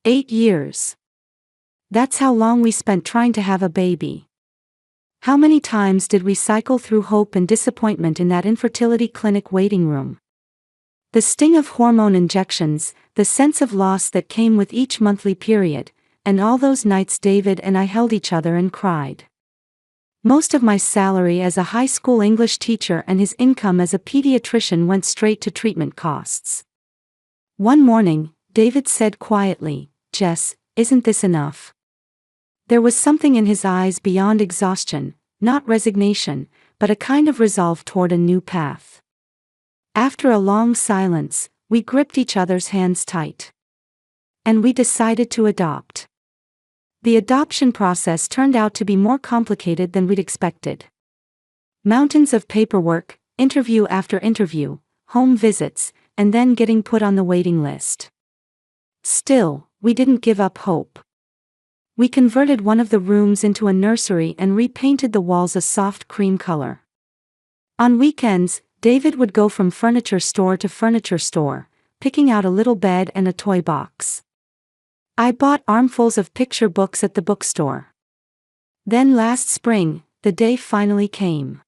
8 years. That's how long we spent trying to have a baby. How many times did we cycle through hope and disappointment in that infertility clinic waiting room? The sting of hormone injections, the sense of loss that came with each monthly period, and all those nights David and I held each other and cried. Most of my salary as a high school English teacher and his income as a pediatrician went straight to treatment costs. One morning, David said quietly, "Jess, isn't this enough?" There was something in his eyes beyond exhaustion, not resignation, but a kind of resolve toward a new path. After a long silence, we gripped each other's hands tight. And we decided to adopt. The adoption process turned out to be more complicated than we'd expected. Mountains of paperwork, interview after interview, home visits, and then getting put on the waiting list. Still, we didn't give up hope. We converted one of the rooms into a nursery and repainted the walls a soft cream color. On weekends, David would go from furniture store to furniture store, picking out a little bed and a toy box. I bought armfuls of picture books at the bookstore. Then last spring, the day finally came.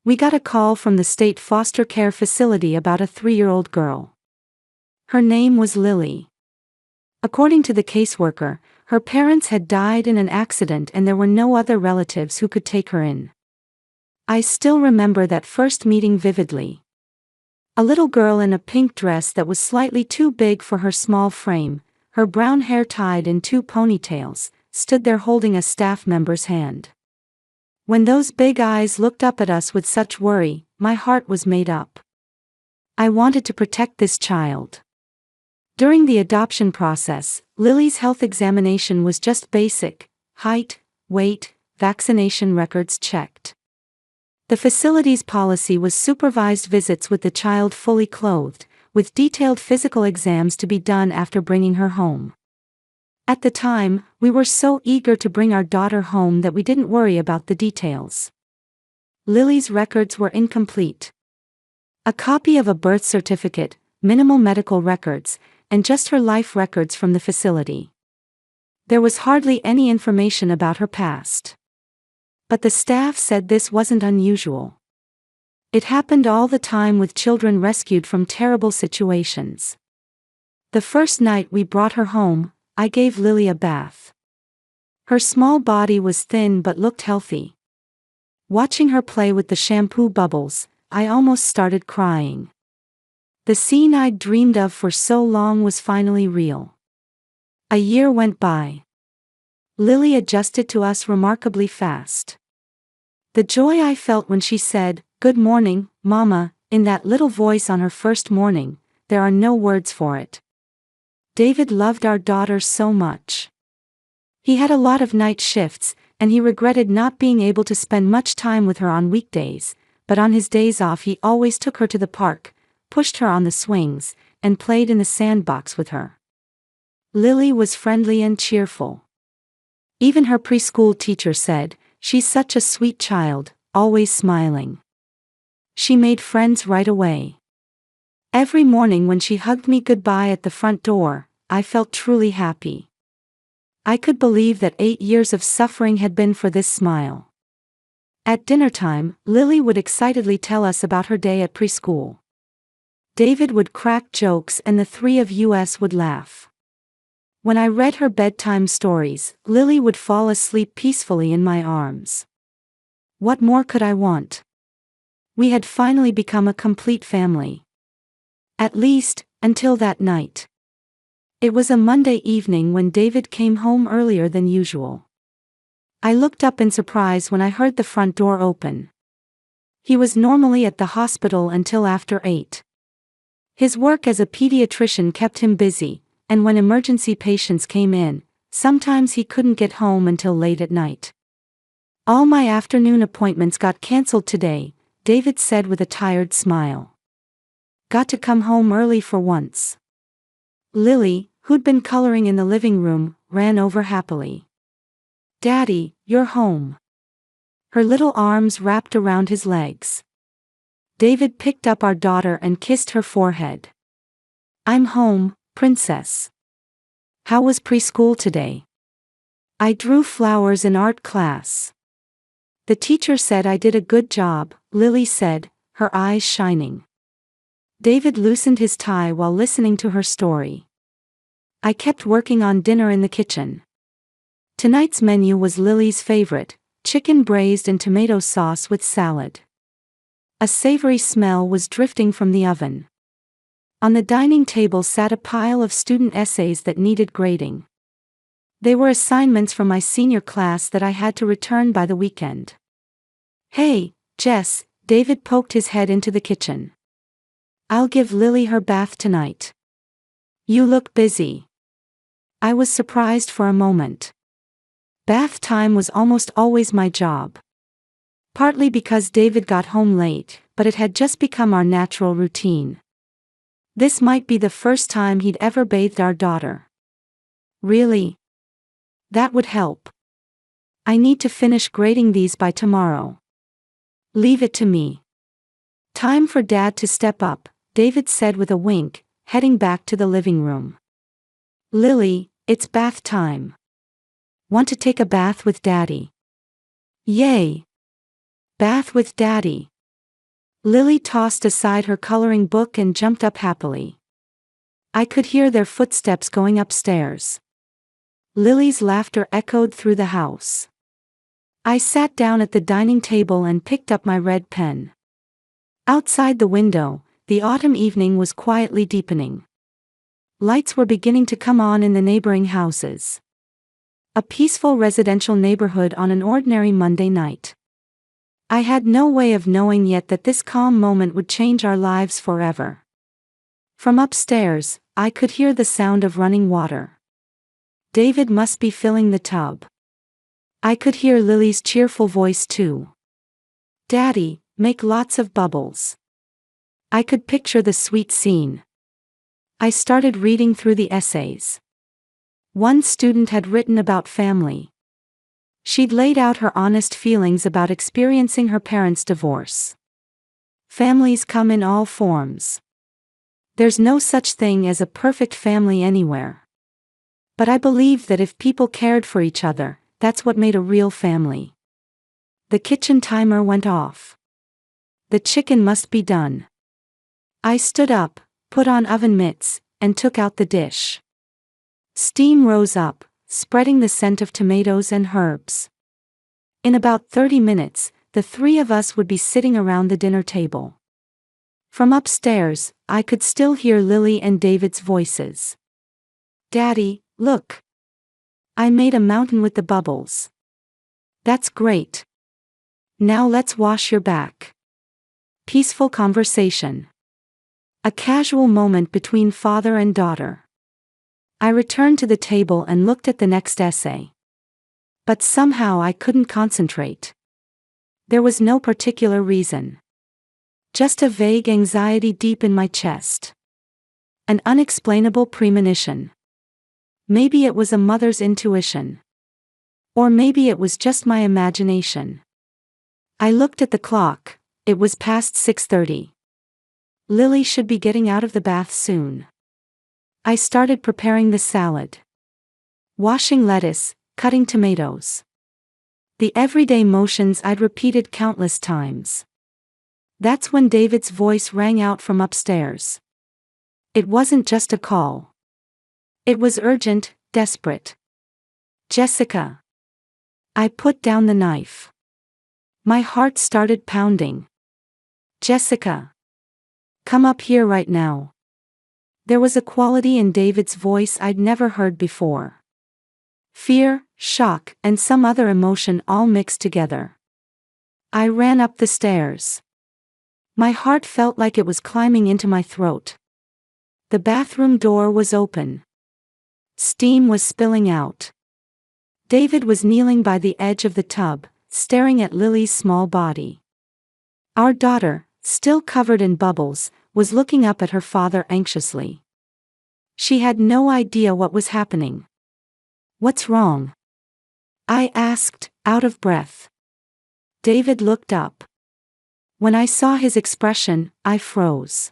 We got a call from the state foster care facility about a 3-year-old girl. Her name was Lily. According to the caseworker, her parents had died in an accident and there were no other relatives who could take her in. I still remember that first meeting vividly. A little girl in a pink dress that was slightly too big for her small frame, her brown hair tied in 2 ponytails, stood there holding a staff member's hand. When those big eyes looked up at us with such worry, my heart was made up. I wanted to protect this child. During the adoption process, Lily's health examination was just basic: height, weight, vaccination records checked. The facility's policy was supervised visits with the child fully clothed, with detailed physical exams to be done after bringing her home. At the time, we were so eager to bring our daughter home that we didn't worry about the details. Lily's records were incomplete. A copy of a birth certificate, minimal medical records, and just her life records from the facility. There was hardly any information about her past. But the staff said this wasn't unusual. It happened all the time with children rescued from terrible situations. The first night we brought her home, I gave Lily a bath. Her small body was thin but looked healthy. Watching her play with the shampoo bubbles, I almost started crying. The scene I'd dreamed of for so long was finally real. A year went by. Lily adjusted to us remarkably fast. The joy I felt when she said, "Good morning, Mama," in that little voice on her first morning, there are no words for it. David loved our daughter so much. He had a lot of night shifts, and he regretted not being able to spend much time with her on weekdays, but on his days off he always took her to the park, pushed her on the swings, and played in the sandbox with her. Lily was friendly and cheerful. Even her preschool teacher said, "She's such a sweet child, always smiling." She made friends right away. Every morning when she hugged me goodbye at the front door, I felt truly happy. I could believe that 8 years of suffering had been for this smile. At dinner time, Lily would excitedly tell us about her day at preschool. David would crack jokes and the 3 of us would laugh. When I read her bedtime stories, Lily would fall asleep peacefully in my arms. What more could I want? We had finally become a complete family. At least, until that night. It was a Monday evening when David came home earlier than usual. I looked up in surprise when I heard the front door open. He was normally at the hospital until after 8. His work as a pediatrician kept him busy, and when emergency patients came in, sometimes he couldn't get home until late at night. "All my afternoon appointments got cancelled today," David said with a tired smile. "Got to come home early for once." Lily, who'd been coloring in the living room, ran over happily. "Daddy, you're home." Her little arms wrapped around his legs. David picked up our daughter and kissed her forehead. "I'm home, princess." How was preschool today? I drew flowers in art class. The teacher said I did a good job, Lily said, her eyes shining. David loosened his tie while listening to her story. I kept working on dinner in the kitchen. Tonight's menu was Lily's favorite, chicken braised in tomato sauce with salad. A savory smell was drifting from the oven. On the dining table sat a pile of student essays that needed grading. They were assignments from my senior class that I had to return by the weekend. Hey, Jess, David poked his head into the kitchen. I'll give Lily her bath tonight. You look busy. I was surprised for a moment. Bath time was almost always my job. Partly because David got home late, but it had just become our natural routine. This might be the first time he'd ever bathed our daughter. Really? That would help. I need to finish grading these by tomorrow. Leave it to me. Time for Dad to step up, David said with a wink, heading back to the living room. Lily, it's bath time. Want to take a bath with Daddy? Yay! Bath with Daddy. Lily tossed aside her coloring book and jumped up happily. I could hear their footsteps going upstairs. Lily's laughter echoed through the house. I sat down at the dining table and picked up my red pen. Outside the window, the autumn evening was quietly deepening. Lights were beginning to come on in the neighboring houses. A peaceful residential neighborhood on an ordinary Monday night. I had no way of knowing yet that this calm moment would change our lives forever. From upstairs, I could hear the sound of running water. David must be filling the tub. I could hear Lily's cheerful voice too. Daddy, make lots of bubbles. I could picture the sweet scene. I started reading through the essays. One student had written about family. She'd laid out her honest feelings about experiencing her parents' divorce. Families come in all forms. There's no such thing as a perfect family anywhere. But I believed that if people cared for each other, that's what made a real family. The kitchen timer went off. The chicken must be done. I stood up, put on oven mitts, and took out the dish. Steam rose up, spreading the scent of tomatoes and herbs. In about 30 minutes, the three of us would be sitting around the dinner table. From upstairs, I could still hear Lily and David's voices. Daddy, look. I made a mountain with the bubbles. That's great. Now let's wash your back. Peaceful conversation. A casual moment between father and daughter. I returned to the table and looked at the next essay. But somehow I couldn't concentrate. There was no particular reason. Just a vague anxiety deep in my chest. An unexplainable premonition. Maybe it was a mother's intuition. Or maybe it was just my imagination. I looked at the clock, it was past 6:30. Lily should be getting out of the bath soon. I started preparing the salad. Washing lettuce, cutting tomatoes. The everyday motions I'd repeated countless times. That's when David's voice rang out from upstairs. It wasn't just a call. It was urgent, desperate. Jessica. I put down the knife. My heart started pounding. Jessica. Come up here right now. There was a quality in David's voice I'd never heard before. Fear, shock, and some other emotion all mixed together. I ran up the stairs. My heart felt like it was climbing into my throat. The bathroom door was open. Steam was spilling out. David was kneeling by the edge of the tub, staring at Lily's small body. Our daughter, still covered in bubbles, was looking up at her father anxiously. She had no idea what was happening. What's wrong? I asked, out of breath. David looked up. When I saw his expression, I froze.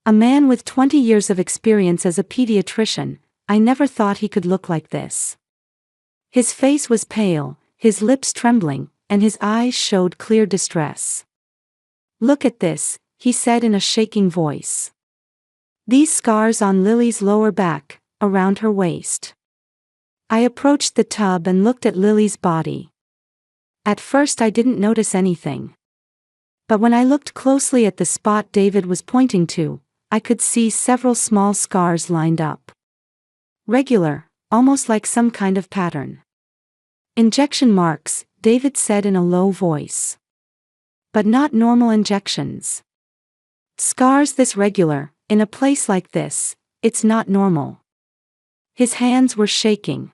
A man with 20 years of experience as a pediatrician, I never thought he could look like this. His face was pale, his lips trembling, and his eyes showed clear distress. "Look at this," he said in a shaking voice. "These scars on Lily's lower back, around her waist." I approached the tub and looked at Lily's body. At first I didn't notice anything. But when I looked closely at the spot David was pointing to, I could see several small scars lined up. Regular, almost like some kind of pattern. "Injection marks," David said in a low voice. "But not normal injections. Scars this regular, in a place like this, it's not normal." His hands were shaking.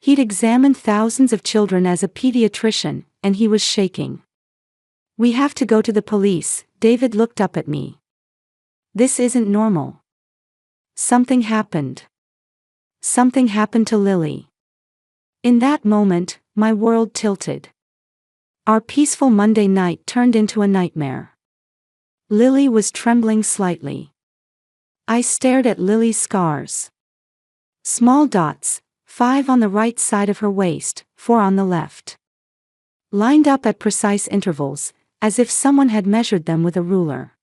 He'd examined thousands of children as a pediatrician, and he was shaking. "We have to go to the police," David looked up at me. "This isn't normal. Something happened. Something happened to Lily." In that moment, my world tilted. Our peaceful Monday night turned into a nightmare. Lily was trembling slightly. I stared at Lily's scars. Small dots, 5 on the right side of her waist, 4 on the left. Lined up at precise intervals, as if someone had measured them with a ruler.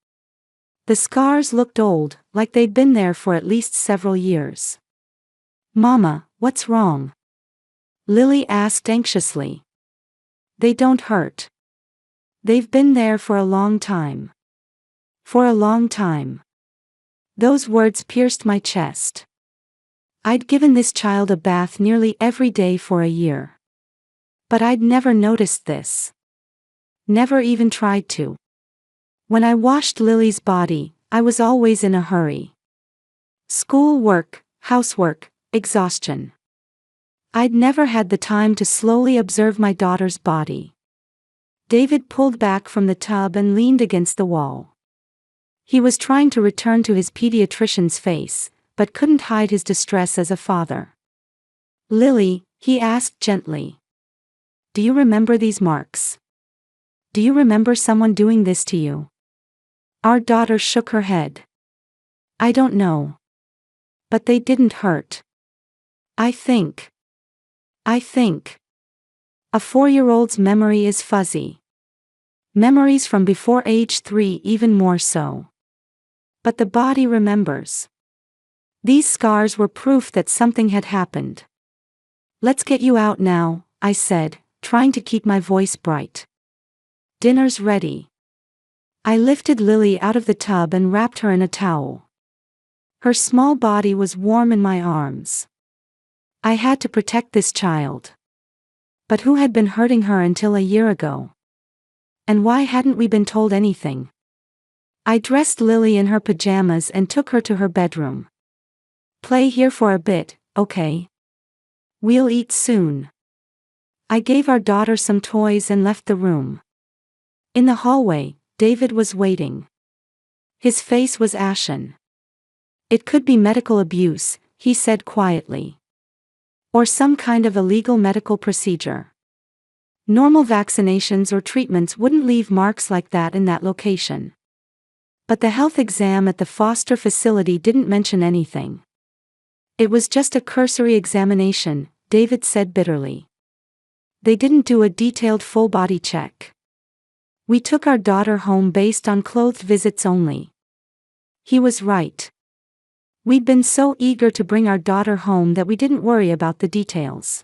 The scars looked old, like they'd been there for at least several years. "Mama, what's wrong?" Lily asked anxiously. "They don't hurt. They've been there for a long time. For a long time." Those words pierced my chest. I'd given this child a bath nearly every day for a year. But I'd never noticed this. Never even tried to. When I washed Lily's body, I was always in a hurry. School work, housework, exhaustion. I'd never had the time to slowly observe my daughter's body. David pulled back from the tub and leaned against the wall. He was trying to return to his pediatrician's face, but couldn't hide his distress as a father. "Lily," he asked gently. "Do you remember these marks? Do you remember someone doing this to you?" Our daughter shook her head. "I don't know. But they didn't hurt. I think. A 4-year-old's memory is fuzzy. Memories from before age 3 even more so. But the body remembers. These scars were proof that something had happened." "Let's get you out now," I said, trying to keep my voice bright. "Dinner's ready." I lifted Lily out of the tub and wrapped her in a towel. Her small body was warm in my arms. I had to protect this child. But who had been hurting her until a year ago? And why hadn't we been told anything? I dressed Lily in her pajamas and took her to her bedroom. "Play here for a bit, okay? We'll eat soon." I gave our daughter some toys and left the room. In the hallway, David was waiting. His face was ashen. "It could be medical abuse," he said quietly. "Or some kind of illegal medical procedure. Normal vaccinations or treatments wouldn't leave marks like that in that location." But the health exam at the foster facility didn't mention anything. "It was just a cursory examination," David said bitterly. "They didn't do a detailed full-body check. We took our daughter home based on clothed visits only." He was right. We'd been so eager to bring our daughter home that we didn't worry about the details.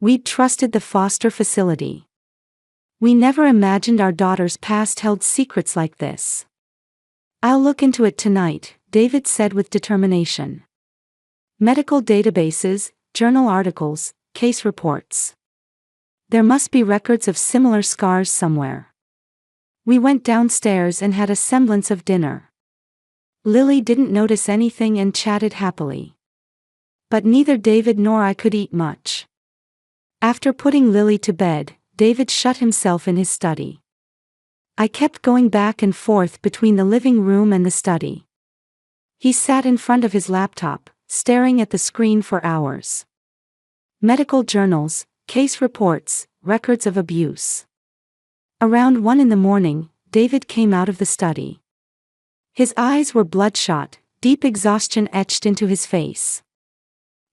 We'd trusted the foster facility. We never imagined our daughter's past held secrets like this. "I'll look into it tonight," David said with determination. "Medical databases, journal articles, case reports. There must be records of similar scars somewhere." We went downstairs and had a semblance of dinner. Lily didn't notice anything and chatted happily. But neither David nor I could eat much. After putting Lily to bed, David shut himself in his study. I kept going back and forth between the living room and the study. He sat in front of his laptop, staring at the screen for hours. Medical journals, case reports, records of abuse. Around 1 in the morning, David came out of the study. His eyes were bloodshot, deep exhaustion etched into his face.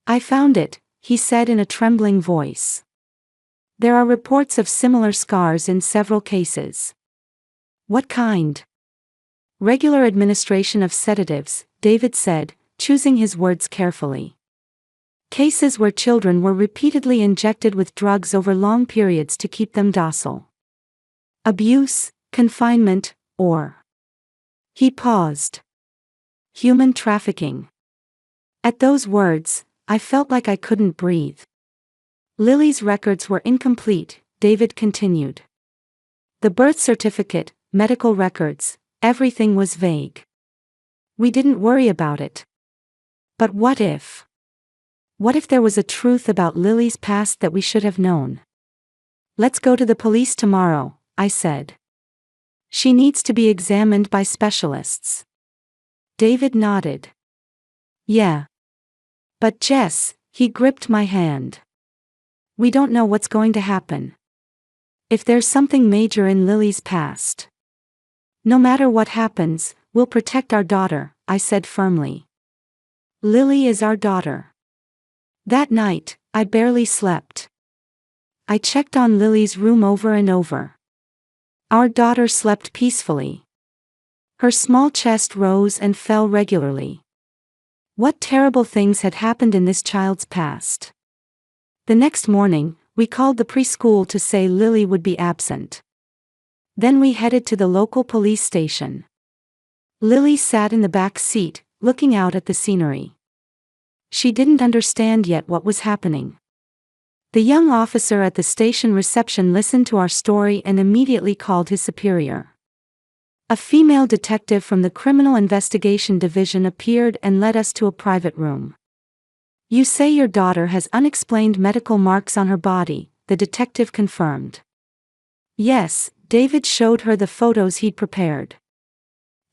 I found it, he said in a trembling voice. There are reports of similar scars in several cases. What kind? Regular administration of sedatives, David said, choosing his words carefully. Cases where children were repeatedly injected with drugs over long periods to keep them docile. Abuse, confinement, or... He paused. Human trafficking. At those words, I felt like I couldn't breathe. Lily's records were incomplete, David continued. The birth certificate, medical records, everything was vague. We didn't worry about it. But what if? What if there was a truth about Lily's past that we should have known? Let's go to the police tomorrow, I said. She needs to be examined by specialists. David nodded. Yeah. But Jess, he gripped my hand. We don't know what's going to happen. If there's something major in Lily's past. No matter what happens, we'll protect our daughter, I said firmly. Lily is our daughter. That night, I barely slept. I checked on Lily's room over and over. Our daughter slept peacefully. Her small chest rose and fell regularly. What terrible things had happened in this child's past? The next morning, we called the preschool to say Lily would be absent. Then we headed to the local police station. Lily sat in the back seat, looking out at the scenery. She didn't understand yet what was happening. The young officer at the station reception listened to our story and immediately called his superior. A female detective from the Criminal Investigation Division appeared and led us to a private room. You say your daughter has unexplained medical marks on her body, the detective confirmed. Yes, David showed her the photos he'd prepared.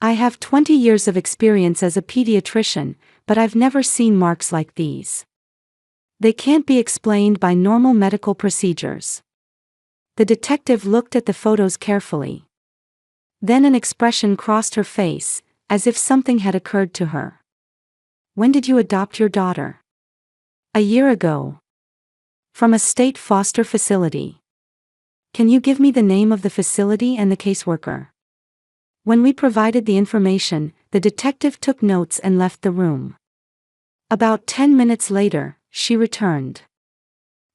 I have 20 years of experience as a pediatrician, but I've never seen marks like these. They can't be explained by normal medical procedures. The detective looked at the photos carefully. Then an expression crossed her face, as if something had occurred to her. When did you adopt your daughter? A year ago. From a state foster facility. Can you give me the name of the facility and the caseworker? When we provided the information, the detective took notes and left the room. About 10 minutes later, she returned.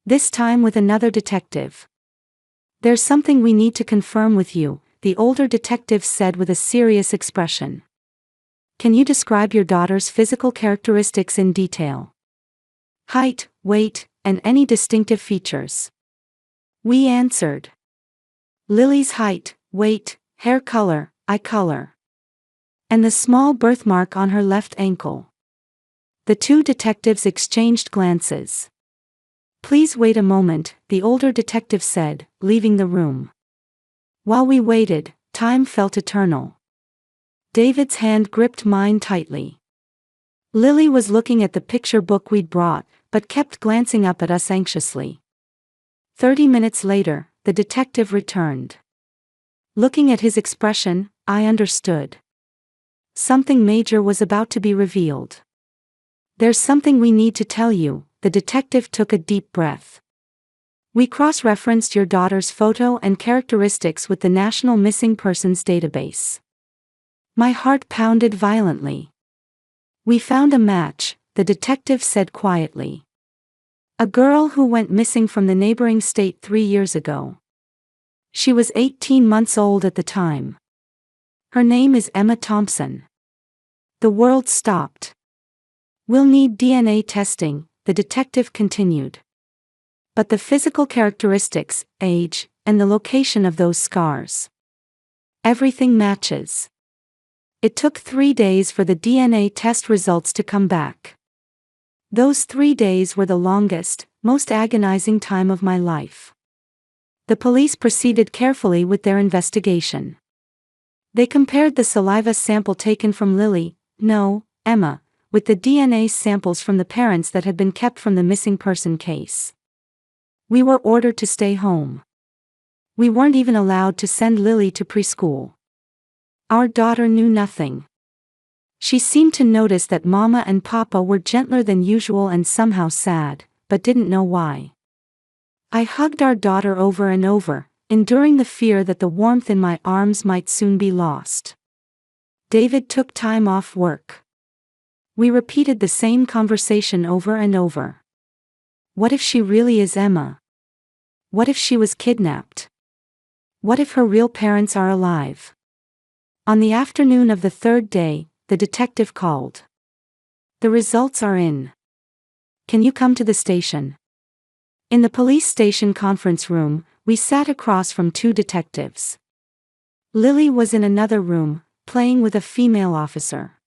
This time with another detective. There's something we need to confirm with you, the older detective said with a serious expression. Can you describe your daughter's physical characteristics in detail? Height, weight, and any distinctive features. We answered. Lily's height, weight, hair color, eye color. And the small birthmark on her left ankle. The two detectives exchanged glances. Please wait a moment, the older detective said, leaving the room. While we waited, time felt eternal. David's hand gripped mine tightly. Lily was looking at the picture book we'd brought, but kept glancing up at us anxiously. 30 minutes later, the detective returned. Looking at his expression, I understood. Something major was about to be revealed. There's something we need to tell you, the detective took a deep breath. We cross-referenced your daughter's photo and characteristics with the National Missing Persons Database. My heart pounded violently. We found a match, the detective said quietly. A girl who went missing from the neighboring state 3 years ago. She was 18 months old at the time. Her name is Emma Thompson. The world stopped. We'll need DNA testing, the detective continued. But the physical characteristics, age, and the location of those scars. Everything matches. It took 3 days for the DNA test results to come back. Those 3 days were the longest, most agonizing time of my life. The police proceeded carefully with their investigation. They compared the saliva sample taken from Lily, no, Emma, with the DNA samples from the parents that had been kept from the missing person case. We were ordered to stay home. We weren't even allowed to send Lily to preschool. Our daughter knew nothing. She seemed to notice that Mama and Papa were gentler than usual and somehow sad, but didn't know why. I hugged our daughter over and over, enduring the fear that the warmth in my arms might soon be lost. David took time off work. We repeated the same conversation over and over. What if she really is Emma? What if she was kidnapped? What if her real parents are alive? On the afternoon of the third day, the detective called. The results are in. Can you come to the station? In the police station conference room, we sat across from two detectives. Lily was in another room, playing with a female officer.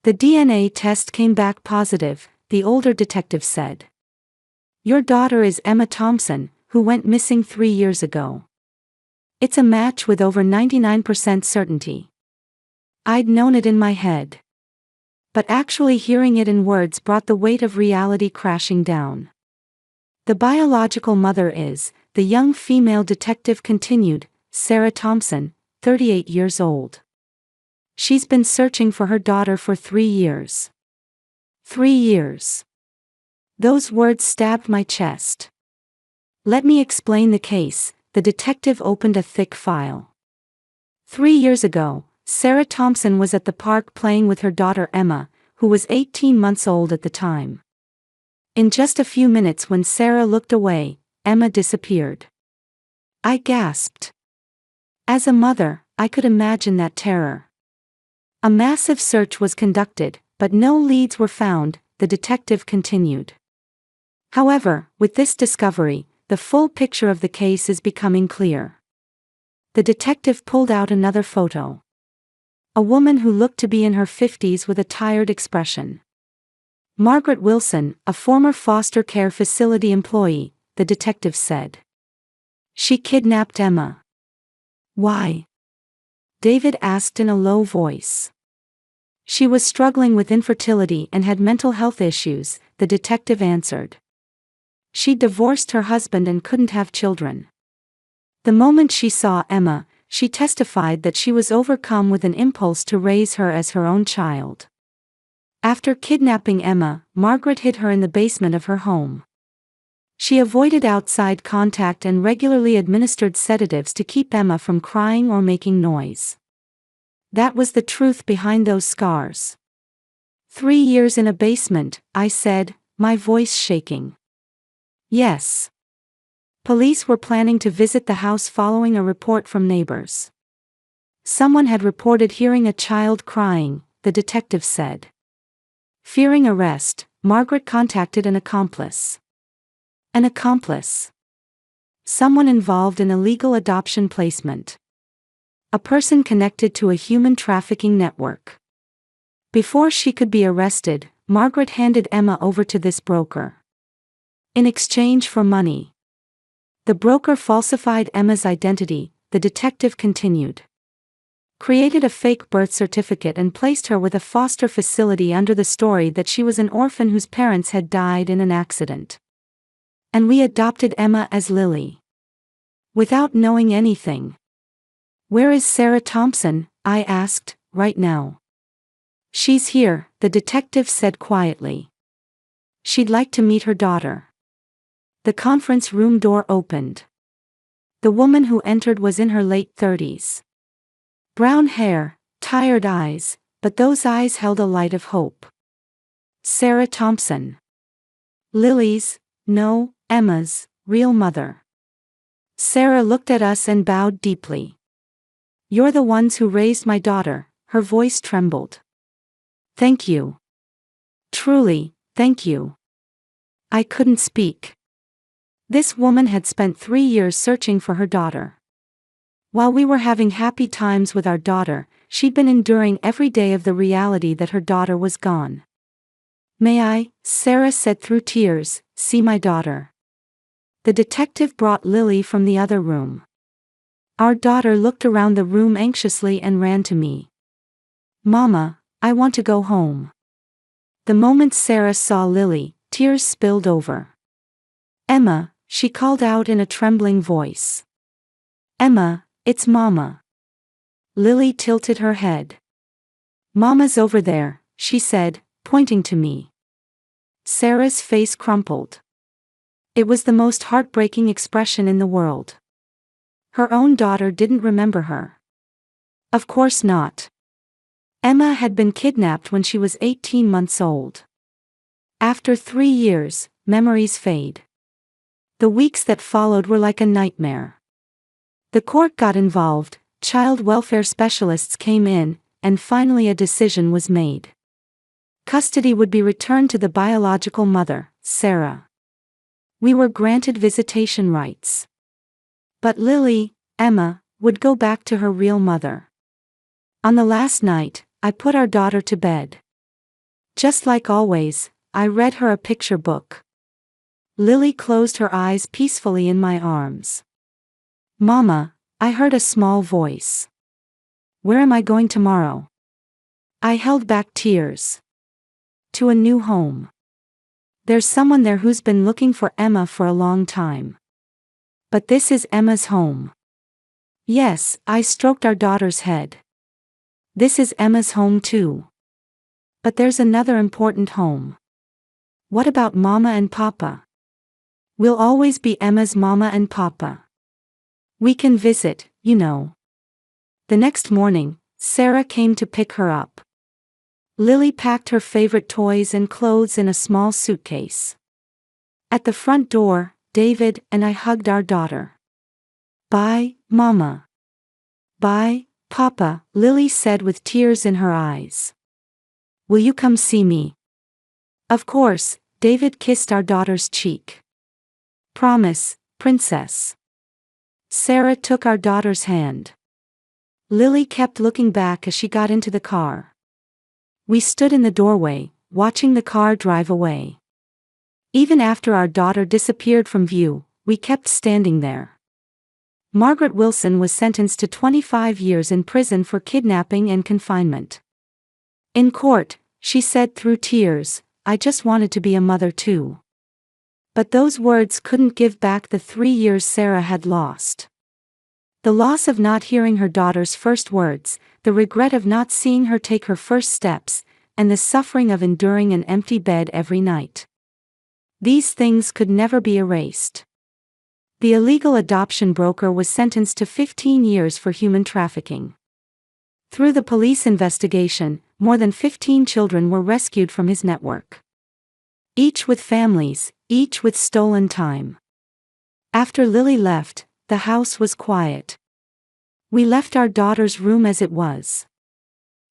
The DNA test came back positive, the older detective said. Your daughter is Emma Thompson, who went missing 3 years ago. It's a match with over 99% certainty. I'd known it in my head. But actually hearing it in words brought the weight of reality crashing down. The biological mother is, the young female detective continued, Sarah Thompson, 38 years old. She's been searching for her daughter for 3 years. 3 years. Those words stabbed my chest. Let me explain the case. The detective opened a thick file. 3 years ago, Sarah Thompson was at the park playing with her daughter Emma, who was 18 months old at the time. In just a few minutes, when Sarah looked away, Emma disappeared. I gasped. As a mother, I could imagine that terror. A massive search was conducted, but no leads were found, the detective continued. However, with this discovery, the full picture of the case is becoming clear. The detective pulled out another photo. A woman who looked to be in her 50s with a tired expression. Margaret Wilson, a former foster care facility employee, the detective said. She kidnapped Emma. Why? David asked in a low voice. She was struggling with infertility and had mental health issues, the detective answered. She divorced her husband and couldn't have children. The moment she saw Emma, she testified that she was overcome with an impulse to raise her as her own child. After kidnapping Emma, Margaret hid her in the basement of her home. She avoided outside contact and regularly administered sedatives to keep Emma from crying or making noise. That was the truth behind those scars. 3 years in a basement, I said, my voice shaking. Yes. Police were planning to visit the house following a report from neighbors. Someone had reported hearing a child crying, the detective said. Fearing arrest, Margaret contacted an accomplice. An accomplice. Someone involved in illegal adoption placement. A person connected to a human trafficking network. Before she could be arrested, Margaret handed Emma over to this broker. In exchange for money. The broker falsified Emma's identity, the detective continued. Created a fake birth certificate and placed her with a foster facility under the story that she was an orphan whose parents had died in an accident. And we adopted Emma as Lily. Without knowing anything. Where is Sarah Thompson? I asked, right now. She's here, the detective said quietly. She'd like to meet her daughter. The conference room door opened. The woman who entered was in her late 30s. Brown hair, tired eyes, but those eyes held a light of hope. Sarah Thompson. Lily's, no, Emma's, real mother. Sarah looked at us and bowed deeply. You're the ones who raised my daughter, her voice trembled. Thank you. Truly, thank you. I couldn't speak. This woman had spent 3 years searching for her daughter. While we were having happy times with our daughter, she'd been enduring every day of the reality that her daughter was gone. May I, Sarah said through tears, see my daughter? The detective brought Lily from the other room. Our daughter looked around the room anxiously and ran to me. Mama, I want to go home. The moment Sarah saw Lily, tears spilled over. Emma, she called out in a trembling voice. Emma, it's Mama. Lily tilted her head. Mama's over there, she said, pointing to me. Sarah's face crumpled. It was the most heartbreaking expression in the world. Her own daughter didn't remember her. Of course not. Emma had been kidnapped when she was 18 months old. After 3 years, memories fade. The weeks that followed were like a nightmare. The court got involved, child welfare specialists came in, and finally a decision was made. Custody would be returned to the biological mother, Sarah. We were granted visitation rights. But Lily, Emma, would go back to her real mother. On the last night, I put our daughter to bed. Just like always, I read her a picture book. Lily closed her eyes peacefully in my arms. Mama, I heard a small voice. Where am I going tomorrow? I held back tears. To a new home. There's someone there who's been looking for Emma for a long time. But this is Emma's home. Yes, I stroked our daughter's head. This is Emma's home too. But there's another important home. What about Mama and Papa? We'll always be Emma's Mama and Papa. We can visit, you know. The next morning, Sarah came to pick her up. Lily packed her favorite toys and clothes in a small suitcase. At the front door, David and I hugged our daughter. Bye, Mama. Bye, Papa, Lily said with tears in her eyes. Will you come see me? Of course, David kissed our daughter's cheek. Promise, Princess. Sarah took our daughter's hand. Lily kept looking back as she got into the car. We stood in the doorway, watching the car drive away. Even after our daughter disappeared from view, we kept standing there. Margaret Wilson was sentenced to 25 years in prison for kidnapping and confinement. In court, she said through tears, I just wanted to be a mother too. But those words couldn't give back the 3 years Sarah had lost. The loss of not hearing her daughter's first words, the regret of not seeing her take her first steps, and the suffering of enduring an empty bed every night. These things could never be erased. The illegal adoption broker was sentenced to 15 years for human trafficking. Through the police investigation, more than 15 children were rescued from his network. Each with families, each with stolen time. After Lily left, the house was quiet. We left our daughter's room as it was.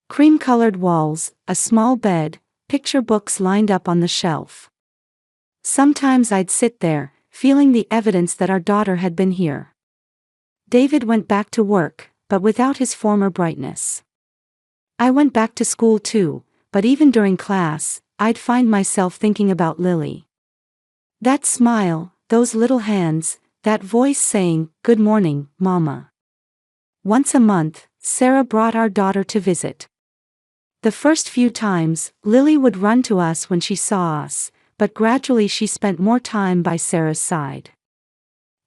Cream-colored walls, a small bed, picture books lined up on the shelf. Sometimes I'd sit there, feeling the evidence that our daughter had been here. David went back to work, but without his former brightness. I went back to school too, but even during class, I'd find myself thinking about Lily. That smile, those little hands, that voice saying, "Good morning, Mama." Once a month, Sarah brought our daughter to visit. The first few times, Lily would run to us when she saw us, but gradually she spent more time by Sarah's side.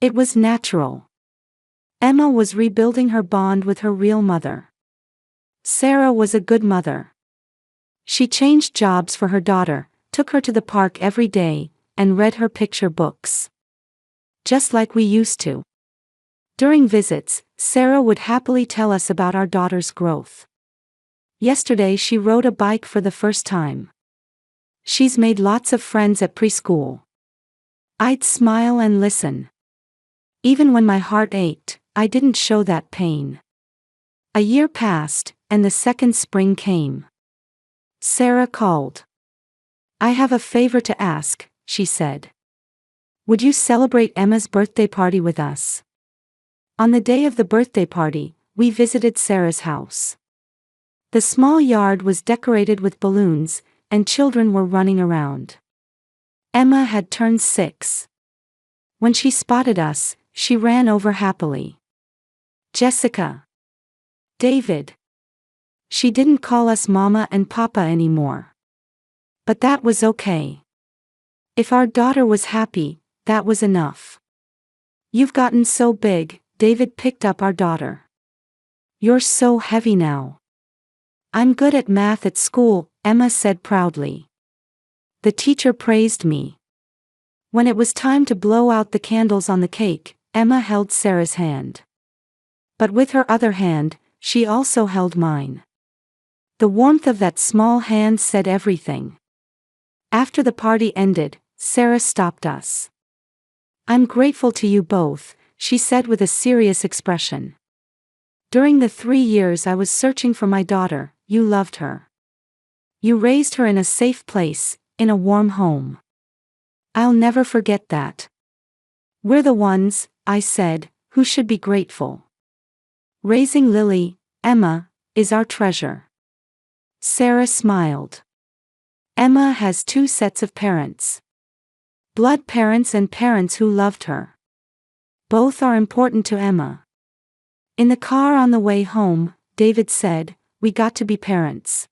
It was natural. Emma was rebuilding her bond with her real mother. Sarah was a good mother. She changed jobs for her daughter, took her to the park every day, and read her picture books. Just like we used to. During visits, Sarah would happily tell us about our daughter's growth. Yesterday she rode a bike for the first time. She's made lots of friends at preschool. I'd smile and listen. Even when my heart ached, I didn't show that pain. A year passed, and the second spring came. Sarah called. I have a favor to ask, she said. Would you celebrate Emma's birthday party with us? On the day of the birthday party, we visited Sarah's house. The small yard was decorated with balloons, and children were running around. Emma had turned 6. When she spotted us, she ran over happily. Jessica. David. She didn't call us Mama and Papa anymore. But that was okay. If our daughter was happy, that was enough. You've gotten so big, David picked up our daughter. You're so heavy now. I'm good at math at school, Emma said proudly. The teacher praised me. When it was time to blow out the candles on the cake, Emma held Sarah's hand. But with her other hand, she also held mine. The warmth of that small hand said everything. After the party ended, Sarah stopped us. I'm grateful to you both, she said with a serious expression. During the 3 years I was searching for my daughter, you loved her. You raised her in a safe place, in a warm home. I'll never forget that. We're the ones, I said, who should be grateful. Raising Lily, Emma, is our treasure. Sarah smiled. Emma has 2 sets of parents. Blood parents and parents who loved her. Both are important to Emma. In the car on the way home, David said, we got to be parents.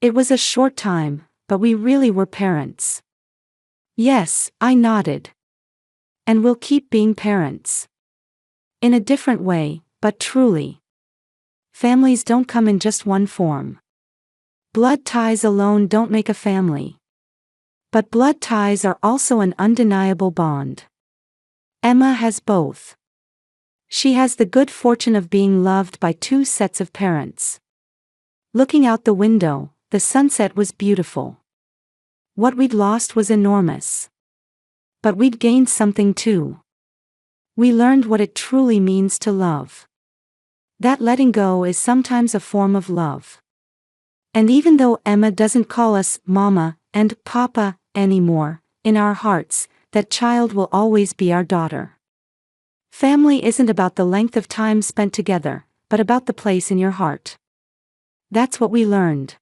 It was a short time, but we really were parents. Yes, I nodded. And we'll keep being parents. In a different way, but truly. Families don't come in just one form. Blood ties alone don't make a family. But blood ties are also an undeniable bond. Emma has both. She has the good fortune of being loved by 2 sets of parents. Looking out the window, the sunset was beautiful. What we'd lost was enormous. But we'd gained something too. We learned what it truly means to love. That letting go is sometimes a form of love. And even though Emma doesn't call us Mama and Papa anymore, in our hearts, that child will always be our daughter. Family isn't about the length of time spent together, but about the place in your heart. That's what we learned.